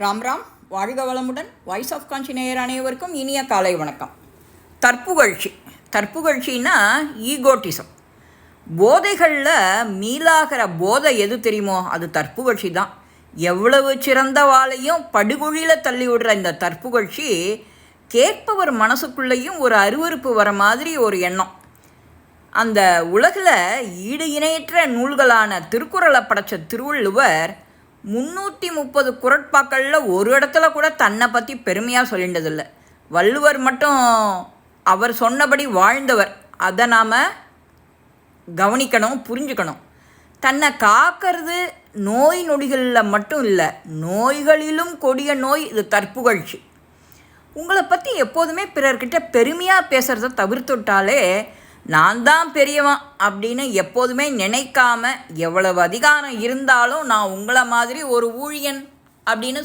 ராம் ராம், வாழ்க வளமுடன். Voice of காஞ்சி நேயர் அனைவருக்கும் இனிய காலை வணக்கம். தற்புகழ்ச்சின்னா ஈகோட்டிசம். போதைகளில் மீளாகிற போதை எது தெரியுமோ? அது தற்புகழ்ச்சி தான். எவ்வளவு சிறந்த வாளையும் படுகுழியில் தள்ளி விடுற இந்த தற்புகழ்ச்சி கேட்பவர் மனசுக்குள்ளேயும் ஒரு அருவருப்பு வர மாதிரி ஒரு எண்ணம். அந்த உலகில் ஈடு இணையற்ற நூல்களான திருக்குறளை படைத்த திருவள்ளுவர் 330 குறட்பாக்களில் ஒரு இடத்துல கூட தன்னை பற்றி பெருமையாக சொல்லிட்டதில்லை. வள்ளுவர் மட்டும் அவர் சொன்னபடி வாழ்ந்தவர். அதை நாம் கவனிக்கணும், புரிஞ்சுக்கணும். தன்னை காக்கிறது நோய் நொடிகளில் மட்டும் இல்லை, நோய்களிலும் கொடிய நோய் இது தற்புகழ்ச்சி. உங்களை பற்றி எப்போதுமே பிறர்கிட்ட பெருமையாக பேசுகிறத தவிர்த்துவிட்டாலே நான் தான் பெரியவன் அப்படின்னு எப்போதுமே நினைக்காம, எவ்வளவு அதிகாரம் இருந்தாலும் நான் உங்களை மாதிரி ஒரு ஊழியன் அப்படின்னு